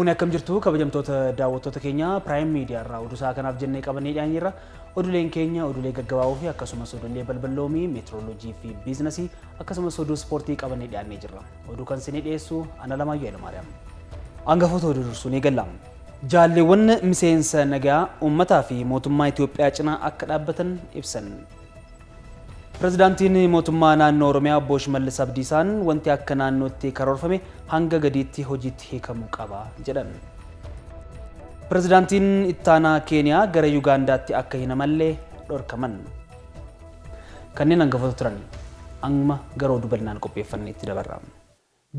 Harka akkam jirtu kabajamtoota daawwattoota keenya Prime Media irraa oduu isaa kanaaf jennee qabannee dhiyaanneerra. Oduuleen keenya oduulee gaggabaaboo fi akkasumas oduulee balballoomii, meetrooloojii fi biizinasii akkasumas oduu ispoortii qabannee dhiyaannee jirra. Oduu kan isinii dhiyeessu Ana Lamaayyoo Hayilamaariyaam. Hangafoota oduu dursuu ni galla. Jaalleewwan miseensa nagaa uummataa fi mootummaa Itoophiyaa cinaa akka dhaabbatan ibsan. Pirezidaantiin mootummaa naannoo Oromiyaa Obbo Shimallis Abdiisaan wanti akka naannootti karoorfame hanga gadiitti hojiitti hiikamuu qaba jedhan. Pirezidaantiin ittaanaa Keeniyaa gara Yugaandaatti akka hin imalle dhorkaman. Kanneen hangafoota turan amma gara oduu bal'inaan qopheeffanneetti dabarra.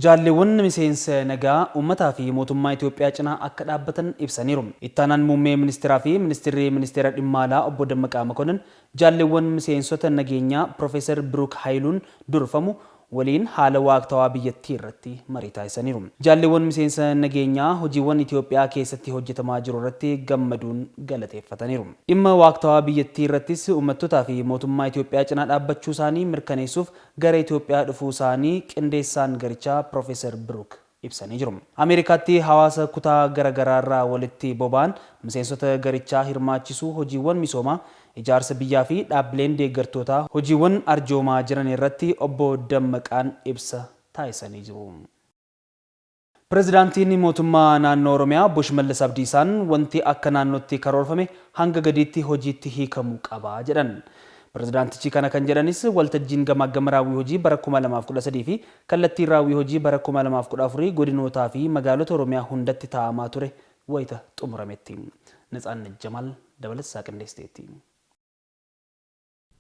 Jaalleewwan miseensa nagaa uummataa fi mootummaa Itoophiyaa cinaa akka dhaabbatan ibsaniiru. Ittaanaan muummee ministeeraa fi ministeera dhimma alaa Obbo Dammaqaa Makonnin jaalleewwan miseensota nageenyaa Profeesar Biruuk Haayiluun durfamu waliin haala waqtawaa biyyattii irratti marii taasisaniiru. Jaalleewwan miseensa nageenyaa hojiiwwan Itoophiyaa keessatti hojjetamaa jiru irratti gammaduun galateeffataniiru. Dhimma waqtawaa biyyattii irrattis uummattootaa fi mootummaa Itoophiyaa cinaa dhaabbachuu isaanii mirkaneessuuf gara Itoophiyaa dhufuu isaanii qindeessaan garichaa Profeesar Biruuk ibsanii jiru. Ameerikaatti hawaasa kutaa garaagaraa irraa walitti boba'an miseensota garichaa hirmaachisuu hojiiwwan misoomaa ijaarsa biyyaa fi dhaabbileen deeggartootaa hojiiwwan arjoomaa jiran irratti Obbo Dammaqaan ibsa taasisanii jiru. Pirezidaantiin mootummaa naannoo Oromiyaa Obbo Shimallis Abdiisaan wanti akka naannootti karoorfame hanga gadiitti hojiitti hiikamuu qaba jedhan. Pirezidaantichi kana kan jedhanis waltajjiin gamaagama raawwii hojii bara 2013 fi kallattii raawwii hojii bara 2014 godinootaa fi magaalota Oromiyaa hundatti taa'amaa ture wayita xumurametti. Natsaannat Jamaal dabalataa qindeessiteetti.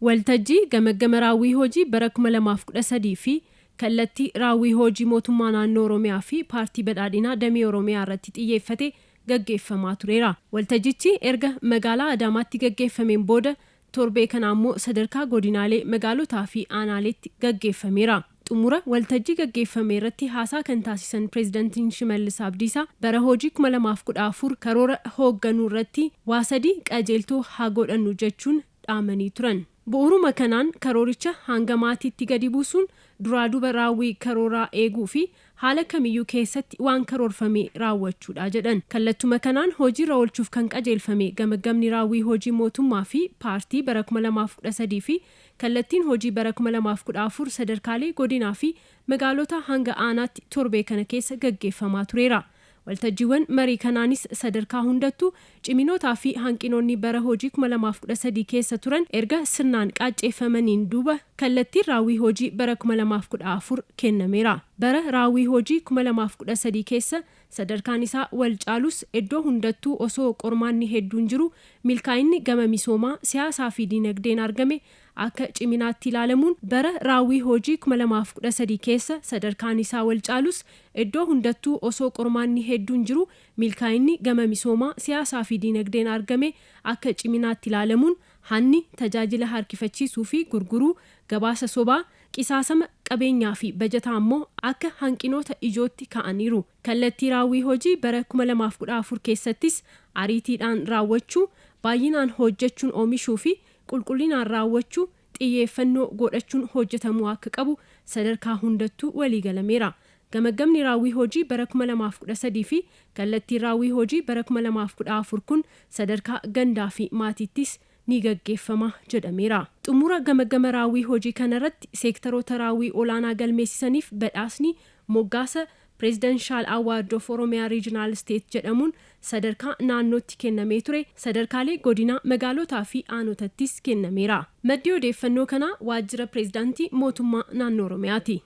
Waltajjii gamaagama raawwii hojii bara 2013 fi kallattii raawwii hojii mootummaa naannoo Oromiyaa fi paartii badhaadhinaa damee Oromiyaa irratti xiyyeeffate gaggeeffamaa tureera. Waltajjichi erga magaalaa Adaamaatti gaggeeffameen booda torbee kana ammoo sadarkaa godinaalee magaalotaa fi aanaaleetti gaggeeffameera. Xumura waltajjii gaggeeffame irratti haasaa kan taasisan Pirezidaantiin Shimallis Abdiisaa bara hojii 2014 karoora hoogganuu irratti waa sadii qajeeltoo haa godhannu jechuun dhaamanii turan. Bu'uuruma kanaan karooricha hanga maatiitti gadi buusuun duraa duuba raawwii karooraa eeguu fi haala kamiyyuu keessatti waan karoorfame raawwachuudha jedhan. Kallattuma kanaan hojiirra oolchuuf kan qajeelfame gamagamni raawwii hojii mootummaa fi paartii bara 2013 fi kallattiin hojii bara 2014 sadarkaalee godinaa fi magaalota hanga aanaatti torbee kana keessa gaggeeffamaa tureera. Waltajjiiwwan marii kanaanis sadarkaa hundattuu ciminootaa fi hanqinoonni bara hojii 2013 keessa turan erga sirnaan qaacceeffamaniin duuba kallattiin raawwii hojii bara 2014 kennameera. Bara raawwii hojii 2013 keessa sadarkaan isaa wal caalus iddoo hundattuu osoo qormaanni hedduun jiru milkaa'inni gama misoomaa siyaasaa fi dinagdeen argame akka ciminaatti ilaalamuun bara raawwii hojii 2013 keessa sadarkaan isaa wal caalus iddoo hundattuu osoo qormaanni hedduun jiru milkaa'inni gama misoomaa siyaasaa fi dinagdeen argame akka ciminaatti ilaalamuun hanni tajaajila harkifachiisuu fi gurguruu gabaasa sobaa qisaasama qabeenyaa fi bajataa ammoo akka hanqinoota ijootti ka'aniiru. Kallattii raawwii hojii bara 2014 keessattis ariitiidhaan raawwachuu, baay'inaan hojjechuun oomishuu fi qulqullinaan raawwachuu xiyyeeffannoo godhachuun hojjetamuu akka qabu sadarkaa hundattuu waliigalameera. Gamagamni raawwii hojii bara 2013 fi kallattii raawwii hojii bara 2014 kun sadarkaa gandaa fi maatiittis ni gaggeeffama jedhameera. Xumura gamagama raawwii hojii kanarratti seektaroota raawwii olaanaa galmeessisaniif badhaasni moggaasa Presidential Award of Oromia Regional State jedhamuun sadarkaa naannootti kennamee ture sadarkaalee godinaa magaalotaa fi aanotattis kennameera. Maddi odeeffannoo kanaa waajjira pirezidaantii mootummaa naannoo Oromiyaati.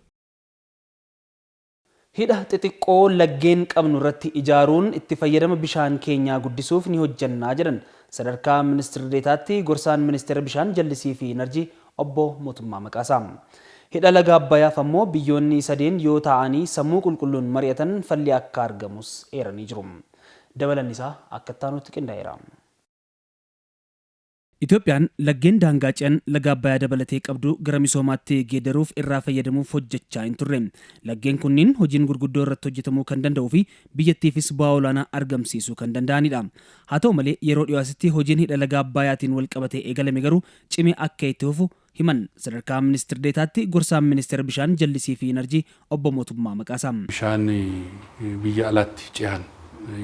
Hidha xixiqqoo laggeen qabnu irratti ijaaruun itti fayyadama bishaan keenyaa guddisuuf ni hojjannaa jedhan sadarkaa ministeera deetaatti gorsaan ministeera bishaan jallisii fi enerjii Obbo Mootummaa Maqaasaa. Hidha laga Abbayyaaf ammoo biyyoonni sadeen yoo ta'anii sammuu qulqulluun mari'atan falli akka argamus eeranii jiru. Dabalan isaa akka taanutti qindaa'eera. Itoophiyaan laggeen daangaa ce'an laga Abbayyaa dabalatee qabdu gara misoomaatti geeddaruuf irraa fayyadamuuf hojjechaa hin turre. Laggeen kunniin hojiin gurguddoo irratti hojjetamuu kan danda'uu fi biyyattiifis bu'aa olaanaa argamsiisuu kan danda'anidha. Haa ta'u malee yeroo dhiyaasitti hojiin hidha laga Abbayyaatiin wal qabatee eegalame garuu cimee akka itti fufu himan sadarkaa ministeera deetaatti gorsaan ministeera bishaan jallisii fi enerjii Obbo Mootummaa Maqaasaa. Bishaan biyya alaatti ce'an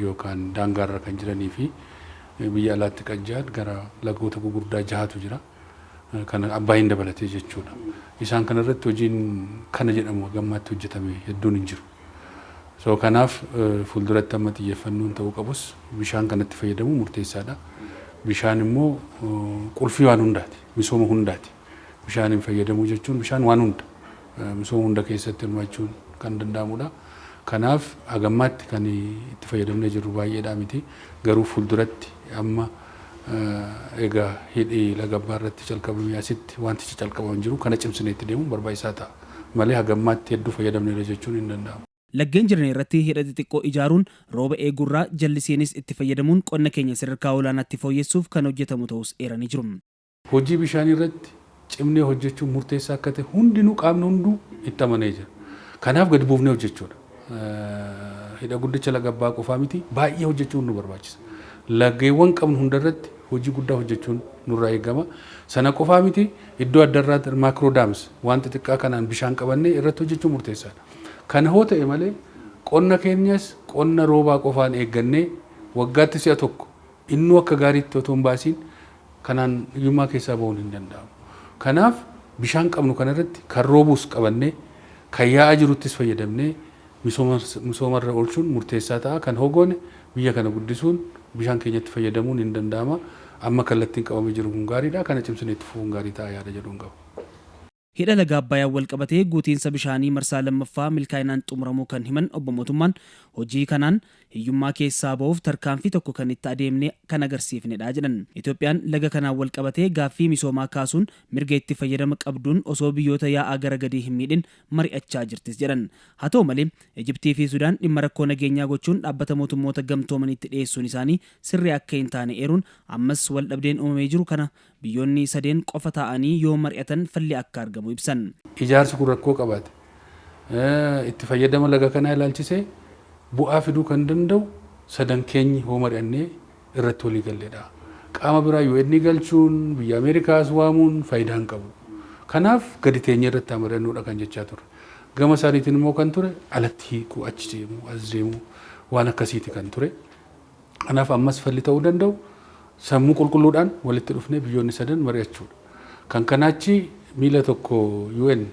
yookaan daangaarra kan jiranii fi biyya alaatti kan jiran gara lagoota gurguddaa jahatu jira. Kana Abbaayyin dabalatee jechuudha. Isaan kanarratti hojiin kana jedhamu gammaatti hojjetame hedduun hin jiru. So kanaaf fuulduratti amma xiyyeeffannoon ta'uu qabus bishaan kanatti fayyadamu murteessaadha. Bishaan immoo qulfii waan hundaati, misooma hundaati. Bishaan fayyadamuu jechuun bishaan waan hunda misooma hunda keessatti hirmaachuun kan danda'amudha. Kanaaf hagammaatti kan itti fayyadamnee jirru baay'eedha miti. Garuu fuulduratti amma egaa hidhii laga Abbaa irratti calqabamee asitti wanti calqabamu jiru kana cimsinee itti deemuun barbaachisaa ta'a. Malee hagammaatti hedduu fayyadamneera jechuun hin danda'amu. Laggeen jiran irratti hidha xixiqqoo ijaaruun rooba eegurraa jallisiinis itti fayyadamuun qonna keenya sadarkaa olaanaatti fooyyessuuf kan hojjetamu ta'us eeranii jiru. Hojii bishaan irratti cimnee hojjechuun murteessaa akka ta'e hundinuu qaamni hunduu itti amanee jira. Kanaaf gadi buufnee hojjechuudha. Hidha guddicha laga Abbaa qofaa miti baay'ee hojjechuun nu barbaachisa. Laggeewwan qabnu hundarratti hojii guddaa hojjechuun nurraa eegama. Sana qofaa miti iddoo adda addaa maakiroo daams waan xixiqqaa kanaan bishaan qabannee irratti hojjechuun murteessaadha. Kana hoo ta'e malee qonna keenyas qonna roobaa qofaan eeggannee waggaatti si'a tokko innuu akka gaariitti otoo hin baasiin kanaan hiyyummaa keessaa ba'uun hin danda'amu. Kanaaf bishaan qabnu kanarratti kan roobuus qabannee kan yaa'aa jiruttis fayyadamnee misoomarra oolchuun murteessaa ta'a. Kan hogoone biyya kana guddisuun bishaan keenyatti fayyadamuun hin danda'ama. Amma kallattiin qabamee jiru kun gaariidha. Kana cimsinee itti fufuun gaarii ta'a yaada jedhuun qaba. Hidha laga Abbaayyaa wal qabatee guutiinsa bishaanii marsaa lammaffaa milkaa'inaan xumuramuu kan himan obbo Mootummaan hojii kanaan hiyyummaa keessaa ba'uuf tarkaanfii tokko kan itti adeemne kan agarsiifnedha jedhan. Itoophiyaan laga kanaan wal qabatee gaaffii misoomaa kaasuun mirga itti fayyadama qabduun osoo biyyoota yaa'aa gara gadii hin miidhin mari'achaa jirtis jedhan. Haa ta'u malee Ijiptii fi Sudaan dhimma rakkoo nageenyaa gochuun dhaabbata mootummoota gamtoomanitti dhiyeessuun isaanii sirrii akka hin taane eeruun ammas wal dhabdeen uumamee jiru kana biyyoonni sadeen qofa ta'anii yoo mari'atan falli akka argamu ibsan. Ijaarsi kun rakkoo qabaate itti fayyadama laga kanaa ilaalchisee bu'aa fiduu kan danda'u sadan keenyi hoo mari'annee irratti walii galleedha. Qaama biraa UN galchuun biyya Ameerikaas waamuun faayidaa hin qabu. Kanaaf gadi teenyee irratti mari'annuudha kan jechaa ture. Gama isaaniitiin immoo kan ture alatti hiikuu achi deemu as deemu waan akkasiiti kan ture. Kanaaf ammas falli ta'uu danda'u sammuu qulqulluudhaan walitti dhufnee biyyoonni sadan mari'achuudha. Kan kanaachi miila tokko UN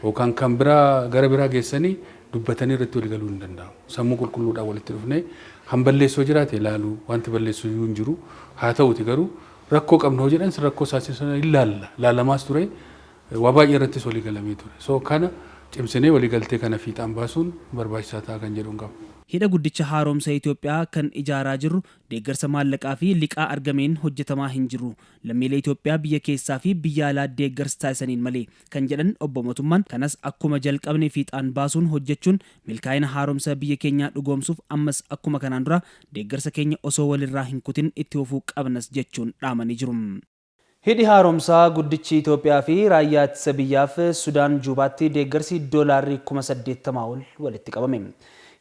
yookaan kan biraa gara biraa geessanii dubbatanii irratti walii galuu hin danda'amu. Sammuu qulqulluudhaan walitti dhufnee hanballeessoo jiraate ilaaluu wanti balleessuu hin jiru. Haa ta'uti garuu rakkoo qabnu hoo jedhan rakkoo isaasisan ilaalla. Laalamaas ture waa baay'ee irrattis walii galamee ture. So kana cimsinee walii galtee kana fiixaan baasuun barbaachisaa ta'a kan jedhuun qaba. Hidha guddicha haaromsa Itoophiyaa kan ijaaraa jirru deeggarsa maallaqaa fi liqaa argameen hojjetamaa hin jiru. Lammiilee Itoophiyaa biyya keessaa fi biyya alaa deeggarsa taasisaniin malee kan jedhan obbo Mootummaan kanas akkuma jalqabne fiixaan baasuun hojjechuun milkaa'ina haaromsa biyya keenyaa dhugoomsuuf ammas akkuma kanaan dura deeggarsa keenya osoo walirraa hin kutin itti fufuu qabnas jechuun dhaamanii jiru. Hidhi haaromsaa guddichi Itoophiyaa fi raayyaa ittisa biyyaaf Sudaan Juubaatti deeggarsi doolaarri 80,000 ol walitti qabame.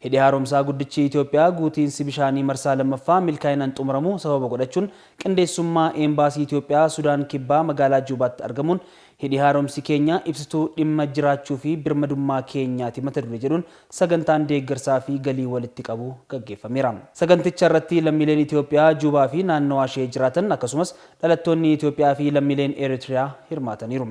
Hidhi haaromsaa guddichi Itoophiyaa guutiinsi bishaanii marsaa lammaffaa milkaa'inaan xumuramuu sababa godhachuun qindeessummaa eembaasii Itoophiyaa Sudaan Kibbaa magaalaa Juubaatti argamuun hidhi haaromsi keenya ibsituu dhimma jiraachuu fi birmadummaa keenyaati mata duree jedhuun sagantaan deeggarsaa fi galii walitti qabu gaggeeffameera. Saganticha irratti lammiileen Itoophiyaa Juubaa fi naannawaa ishee jiraatan akkasumas dhalattoonni Itoophiyaa fi lammiileen Eritiriyaa hirmaataniiru.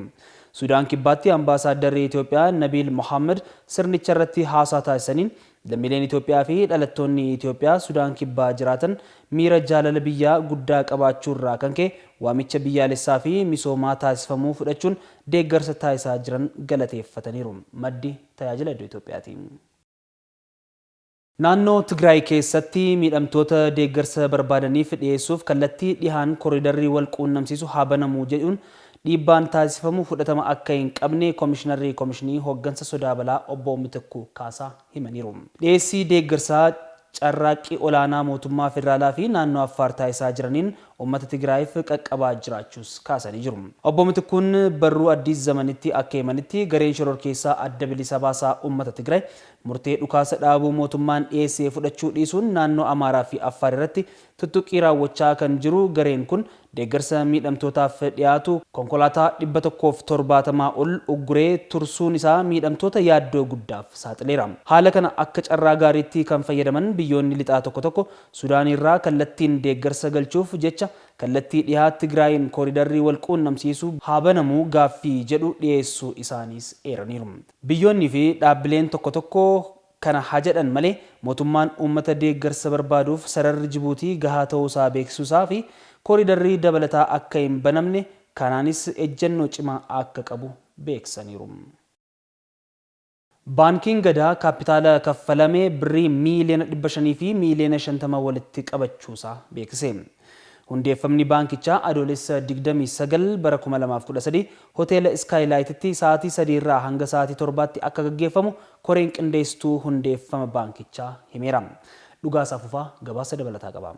Sudaan Kibbaatti ambaasaaddarri Itoophiyaa Nabiil Mohammed sirnicha irratti haasaa taasisaniin lammiileen Itoophiyaa fi dhalattoonni Itoophiyaa Sudaan Kibbaa jiraatan miira jaalala biyyaa guddaa qabaachuu irraa kan ka'e waamicha biyyaalessaa fi misoomaa taasifamuu fudhachuun deeggarsa taasisaa jiran galateeffataniiru. Maddi tajaajila iddoo Itoophiyaati. Naannoo Tigraay keessatti miidhamtoota deeggarsa barbaadaniif dhiyeessuuf kallattii dhihaan koriidarrii wal quunnamsiisu haa banamuu jedhuun dhiibbaan taasifamu fudhatama akka hin qabne koomishinarri koomishinii hooggansa sodaa balaa obbo Mitikuu Kaasaa himaniiru. Dhiyeessii deeggarsaa carraaqqii olaanaa mootummaa federaalaa fi naannoo Affaar taasisaa jiraniin uummata Tigraayiif qaqqabaa jiraachuus kaasanii jiru. Obbo Mitikkuun barruu Addis Zamanitti akka himanitti gareen shororkeessaa adda bilisa baasaa uummata Tigraay murtee dhukaasa dhaabuu mootummaan dhiyeessee fudhachuu dhiisuun naannoo Amaaraa fi Affaar irratti tuttuqqii raawwachaa kan jiru. Gareen kun deeggarsa miidhamtootaaf dhiyaatu konkolaataa 170 ol ugguree tursuun isaa miidhamtoota yaaddoo guddaaf saaxileera. Haala kana akka carraa gaariitti kan fayyadaman biyyoonni lixaa tokko tokko Sudaan irraa kallattiin deeggarsa galchuuf jecha kallattii dhihaa Tigraayin kooridarrii wal quunnamsiisuu haa banamuu gaaffii jedhu dhiyeessuu isaaniis eeraniiru. Biyyoonni fi dhaabbileen tokko tokko kana haa jedhan malee mootummaan uummata deeggarsa barbaaduuf sararri Jibuutii gahaa ta'uusaa beeksisuusaa fi kooridarrii dabalataa akka hin banamne kanaanis ejjennoo cimaa akka qabu beeksaniiru. Baankiin Gadaa kaapitaala kaffalamee birrii miiliyoona 500 fi miiliyoona 50 walitti qabachuusaa beeksise. Hundeeffamni baankichaa adoolessa 29 bara 2013 hoteela Skylight'tti sa'aatii 3 irraa hanga sa'aatii 7tti akka gaggeeffamu koreen qindeessituu hundeeffama baankichaa himeera. Dhugaasaa Fufaa gabaasa dabalataa qaba.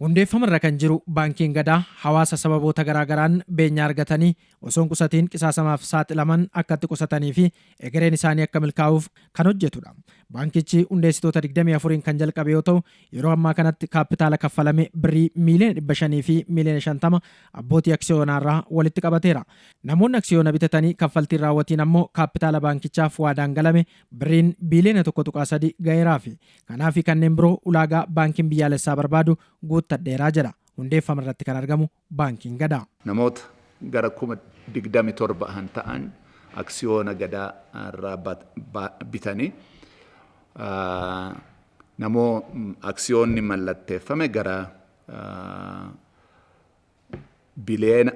Hundeeffama irra kan jiru baankiin Gadaa hawaasa sababoota garaagaraan beenyaa argatanii osoo hin qusatiin qisaasamaaf saaxilaman akka itti qusatanii fi egereen isaanii akka milkaa'uuf kan hojjetudha. Baankichi hundeessitoota 24 kan jalqabe yoo ta'u yeroo ammaa kanatti kaapitaala kaffalame birrii miiliyoona 500 fi miiliyoona 50 abbootii aksiyoonaa walitti qabateera. Namoonni aksiyoona bitatanii kaffaltiin raawwatiin ammoo kaapitaala baankichaaf waadaan galame birriin biiliyoona 1.3 ga'eeraa fi kanaaf kanneen biroo ulaagaa baankiin biyyaalessaa barbaadu guuttadheeraa jedha. Hundeeffama irratti kan argamu baankiin Gadaa. Namoota gara 27,000 ta'an aksiyoona Gadaa irraa bitanii namoo aksiyoonni mallatteeffame gara biliyoona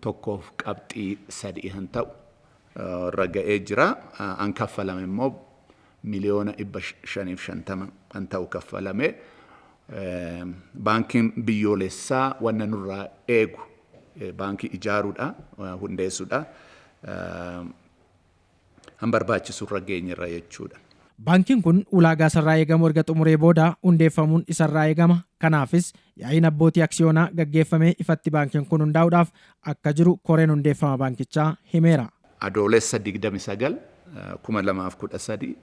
1.3 ta'u irra ga'ee jira. An kaffalame immoo miliyoona 550 ta'u kaffalame. Baankiin biyyoolessaa wanna nurraa eegu baankii ijaaruudha, hundeessuudha. Han barbaachisu irra geenyerra jechuudha. Baankiin kun ulaagaa sarraa eegamu erga xumuree booda hundeeffamuun isarraa eegama. Kanaafis yaa'iin abbootii aksiyoonaa gaggeeffamee ifatti baankiin kun hundaa'uudhaaf akka jiru koreen hundeeffama baankichaa himeera. Adoolessa 29 2013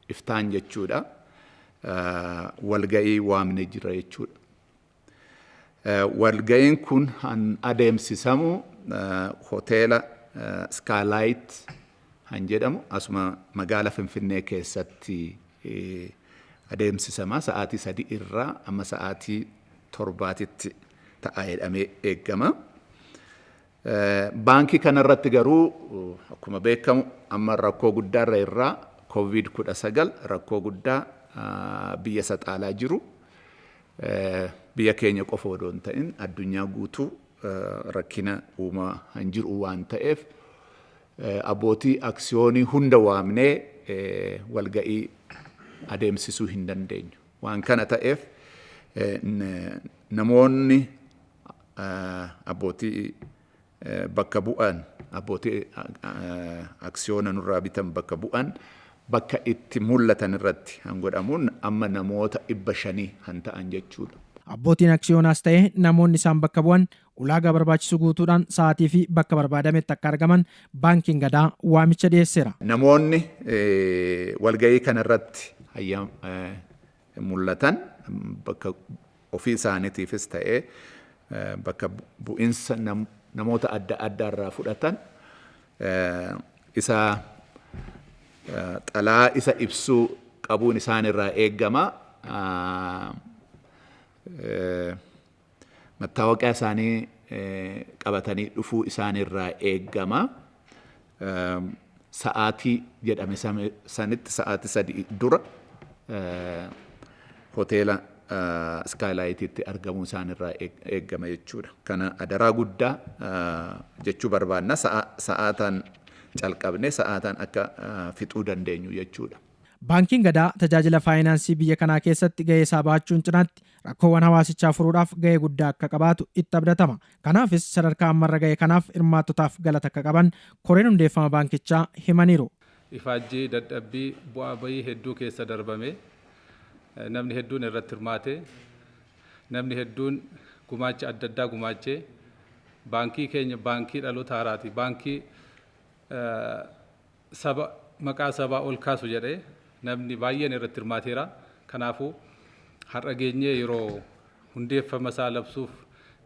iftaan jechuudha. Walga'ii waamne jira jechuudha. Walga'iin kun adeemsisamu hoteela Skylight han jedhamu asuma magaala Finfinnee keessatti adeemsisama. Sa'aatii 3 irraa amma sa'aatii 7tti ta'a jedhamee eegama. Baankii kanarratti garuu akkuma beekamu amma rakkoo guddaarra irraa COVID-19 rakkoo guddaa biyya saxaalaa jiru. Biyya keenya qofa odoo hin ta'in addunyaa guutuu rakkina uumaa han jiru waan ta'eef abbootii aksiyoonii hunda waamnee walga'ii adeemsisuu hin dandeenyu. Waan kana ta'eef namoonni abbootii bakka bu'an abbootii aksiyoona nurraa bitan bakka bu'an bakka itti mul'atan irratti han godhamuun amma namoota 500 han ta'an jechuudha. Abbootiin aksiyoonaas ta'e namoonni isaan bakka bu'an ulaagaa barbaachisu guutuudhaan sa'aatii fi bakka barbaadametti akka argaman baankiin Gadaa waamicha dhiyeesseera. Namoonni walga'ii kanarratti mul'atan bakka ofii isaaniitiifis ta'e bakka bu'insa namoota adda addaa irraa fudhatan isa xalaa isa ibsuu qabuun isaan irraa eegama. Mattaawaqaa isaanii qabatanii dhufuu isaan irraa eegama. Sa'aatii jedhame sanitti sa'aatii 3 dura hoteela Skylight'tti argamuu isaan irraa eegama jechuudha. Kana adaraa guddaa jechuu barbaanna. Sa'aataan calqabne sa'aataan akka fixuu dandeenyu jechuudha. Baankiin Gadaa tajaajila faayinaansii biyya kanaa keessatti gahee isaa baachuun cinaatti rakkoowwan hawaasichaa furuudhaaf gahee guddaa akka qabaatu itti abdatama. Kanaafis sadarkaa ammarra gahee kanaaf hirmaattotaaf galata akka qaban koreen hundeeffama baankichaa himaniiru. Ifaajjii dadhabbii bu'aa bayii hedduu keessa darbame namni hedduun irratti hirmaate namni hedduun gumaacha adda addaa gumaachee baankii keenya baankii dhaloota haaraati. Baankii saba maqaa sabaa ol kaasu jedhee namni baay'een irratti hirmaateera. Kanaafuu har'a geenyee yeroo hundeeffama isaa labsuuf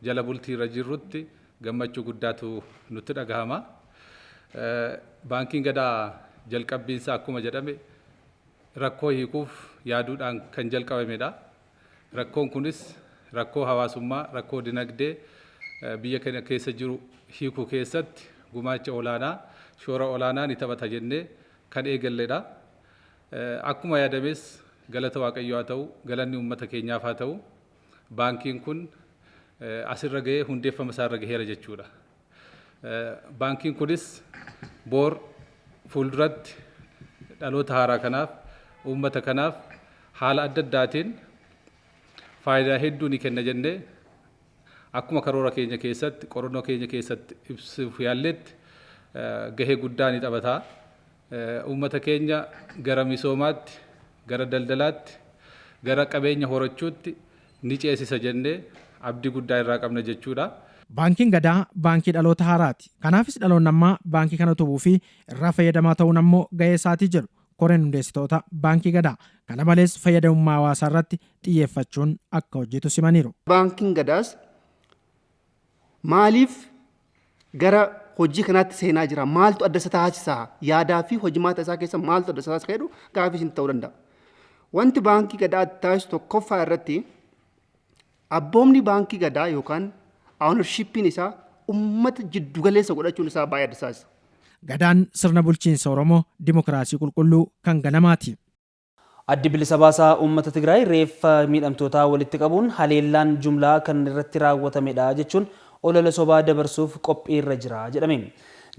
jala bultii irra jirrutti gammachuu guddaatu nutti dhagahama. Baankiin Gadaa jalqabbiinsaa akkuma jedhame rakkoo hiikuuf yaaduudhaan kan jalqabamedha. Rakkoon kunis rakkoo hawaasummaa, rakkoo dinagdee biyya keenya keessa jiru hiikuu keessatti gumaacha olaanaa, shoora olaanaa ni taphata jennee kan eegalledha. Akkuma yaadames galata Waaqayyoo haa ta'u, galanni uummata keenyaaf haa ta'u, baankiin kun asirra gahee hundeeffama isaarra gaheera jechuudha. Baankiin kunis boor fuulduratti dhaloota haaraa kanaaf, uummata kanaaf haala adda addaatiin faayidaa hedduu ni kenna jennee akkuma karoora keenya keessatti, qorannoo keenya keessatti ibsuuf yaalletti gahee guddaa ni taphata. Uummata keenya gara misoomaatti, gara daldalaatti, gara qabeenya horachuutti ni ceesisa jennee abdii guddaa irraa qabna jechuudha. Baankiin Gadaa baankii dhaloota haaraati. Kanaafis dhaloonni ammaa baankii kana utubuu fi irraa fayyadamaa ta'uun ammoo gahee isaatii jedhu koreen hundeessitoota baankii Gadaa. Kana malees fayyadamummaa hawaasaa irratti xiyyeeffachuun akka hojjetu simaniiru. Baankiin Gadaas maaliif gara hojii kanaatti seenaa jira? Maaltu adda isa taasisaa? Yaadaa fi hojimaata isaa keessa maaltu adda isa taasisaa jedhu gaafii isin ta'uu danda'a. Wanti baankii Gadaa taasisu tokkoffaa irratti abboomni baankii Gadaa yookaan ownershipiin isaa uummata jiddugaleessa godhachuun isaa baay'ee adda taasisa. Gadaan sirna bulchiinsa Oromoo dimokiraasii qulqulluu kan ganamaati. Addi bilisa baasaa uummata Tigraay reeffa miidhamtootaa walitti qabuun haleellaan jumlaa kan irratti raawwatamedha jechuun olola sobaa dabarsuuf qophii irra jira jedhame.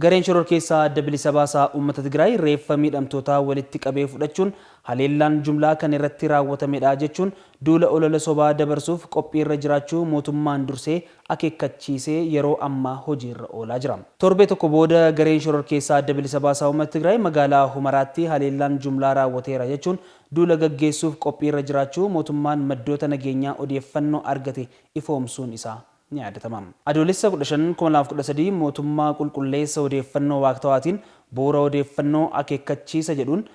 Gareen shororkeessaa adda bilisa baasaa uummata Tigraay reeffa miidhamtootaa walitti qabee fudhachuun haleellaan jumlaa kan irratti raawwatamedha jechuun duula olola sobaa dabarsuuf qophii irra jiraachuu mootummaan dursee akeekkachiisee yeroo ammaa hojiirra oolaa jira. Torbee tokko booda gareen shororkeessaa adda bilisa baasaa uummata Tigraay magaalaa Humaraatti haleellaan jumlaa raawwateera jechuun duula gaggeessuuf qophii irra jiraachuu mootummaan maddoota nageenyaa odeeffannoo argate ifoomsuun isaa ni yaadatama. Adoolessa 15/2013 mootummaa qulqulleessa odeeffannoo waaktawaatiin bu'uura odeeffannoo akeekkachiisa jedhuun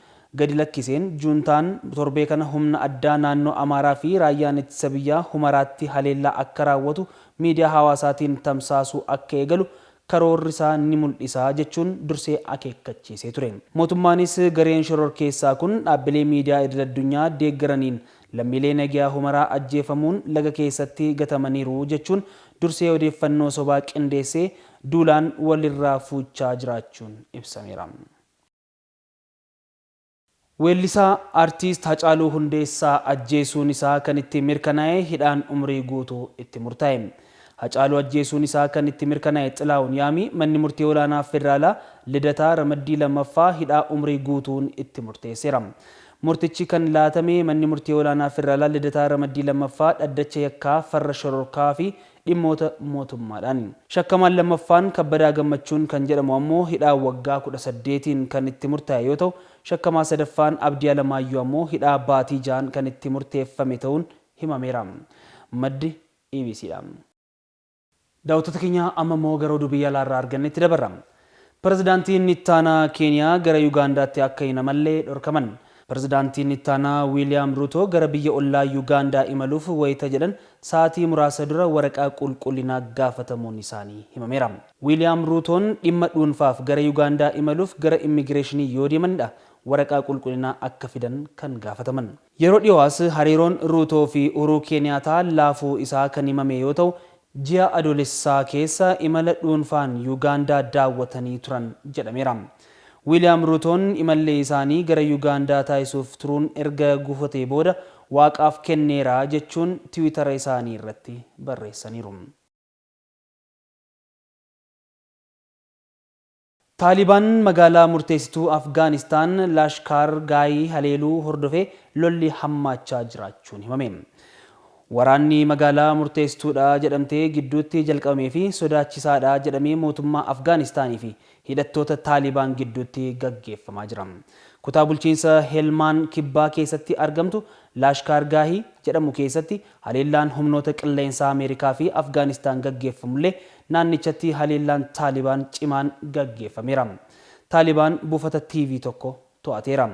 gadi lakkiseen juuntaan torbee kana humna addaa naannoo Amaaraa fi raayyaan ittisa biyyaa Humaraatti haleellaa akka raawwatu miidiyaa hawaasaatiin tamsaasuu akka eegalu karoorri isaa ni mul'isa jechuun dursee akeekkachiisee ture. Mootummaanis gareen shororkeessaa kun dhaabbilee miidiyaa idil addunyaa deeggaraniin lammiilee nagaa Humaraa ajjeefamuun laga keessatti gatamaniiru jechuun dursee odeeffannoo sobaa qindeessee duulaan walirraa fuuchaa jiraachuun ibsameera. Weellisaa aartiist Hacaaluu Hundeessaa ajjeesuun isaa kan itti mirkanaa'e hidhaan umrii guutuu itti murtaa'e. Hacaaluu ajjeesuun isaa kan itti mirkanaa'e Xilaawun Yaamii manni murtii olaanaa federaalaa Lidataa Ramaddii lammaffaa hidhaa umrii guutuun itti murteesseera. Murtichi kan laatame manni murtii olaanaa federaalaa Lidataa Ramaddii lammaffaa dhaddacha yakkaa farra shororkaa fi dhimmoota mootummaadhaan. Shakkamaan lammaffaan Kabbadaa Gammachuun kan jedhamu ammoo hidhaa waggaa 18 kan itti murtaa'e yoo ta'u, shakkamaa sadaffaan Abdii Alamaayyoo ammoo hidhaa baatii 6 kan itti murteeffame ta'uun himameera. Maddi EBCdha. Daawwattoota keenya amma immoo gara oduu biyya alaarraa argannetti dabarra. Pirezidaantiin ittaanaa Keeniyaa gara Yuugaandaatti akka hin imalle dhorkaman. Pirezidaantiin ittaanaa Wiiliyaam Ruutoo gara biyya ollaa Yuugaandaa imaluuf wayita jedhan sa'aatii muraasa dura waraqaa qulqullinaa gaafatamuun isaanii himameera. Wiiliyaam Ruutoon dhimma dhuunfaaf gara Yuugaandaa imaluuf gara immigireeshinii yoo deemanidha waraqaa qulqullinaa akka fidan kan gaafataman. Yeroo dhiyoos hariiroon Ruutoo fi Uhuruu Keeniyaataa laafuu isaa kan himame yoo ta'u, ji'a adoolessaa keessa imala dhuunfaan Yuugaandaa daawwatanii turan jedhameera. Wiiliyaam Ruutoon imallee isaanii gara Yuugaandaa taasisuuf turuun erga gufatee booda waaqaaf kenneera jechuun tiwiitara isaanii irratti barreessaniiru. Taalibaan magaalaa murteessituu Afgaanistaan Laashkaar Gaayii haleeluu hordofee lolli hammaachaa jiraachuun himame. Waraanni magaalaa murteessituudha jedhamtee gidduutti jalqabamee fi sodaachisaadha jedhamee mootummaa Afgaanistaanii fi hidhattoota Taalibaan gidduutti gaggeeffamaa jira. Kutaa bulchiinsa Helmaan Kibbaa keessatti argamtu Laashkaargaahii jedhamu keessatti haleellaan humnoota qilleensaa Ameerikaa fi Afgaanistaan gaggeeffamullee naannichatti haleellaan Taalibaan cimaan gaggeeffameera. Taalibaan buufata TV tokko to'ateera.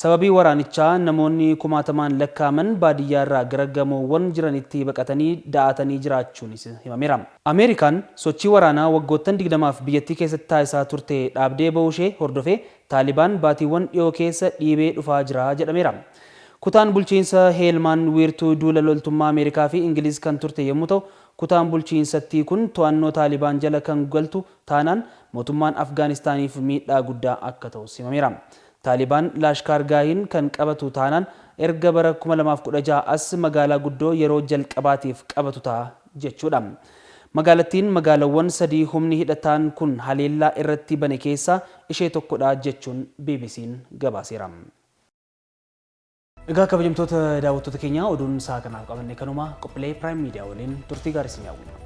Sababii waraanichaa namoonni kumaatamaan lakkaaman baadiyyaa irraa gara gamoowwan jiranitti baqatanii da'atanii jiraachuunis himameera. Ameerikaan sochii waraanaa waggoottan 20f biyyattii keessatti taasisaa turte dhaabdee ba'uushee hordofee Taalibaan baatiiwwan dhiyoo keessa dhiibee dhufaa jira jedhameera. Kutaan bulchiinsa Helmaan wiirtuu duula loltummaa Ameerikaa fi Ingiliz kan turte yommuu ta'u, kutaan bulchiinsattii kun to'annoo Taalibaan jala kan galtu taanaan mootummaan Afgaanistaaniif miidhaa guddaa akka ta'us himameera. Taalibaan Laashkaargaahiin kan qabatu taanaan erga bara 2016 as magaalaa guddoo yeroo jalqabaatiif qabatu ta'a jechuudha. Magaalattiin magaalawwan sadii humni hidhataan kun haleellaa irratti bane keessaa ishee tokkodha jechuun BBC'n gabaaseera. Egaa kabajamtoota daawwattoota keenya oduun isaa kanaaf qabanne kanuma qophiilee Prime Media waliin turtii gaarii isin hawwina.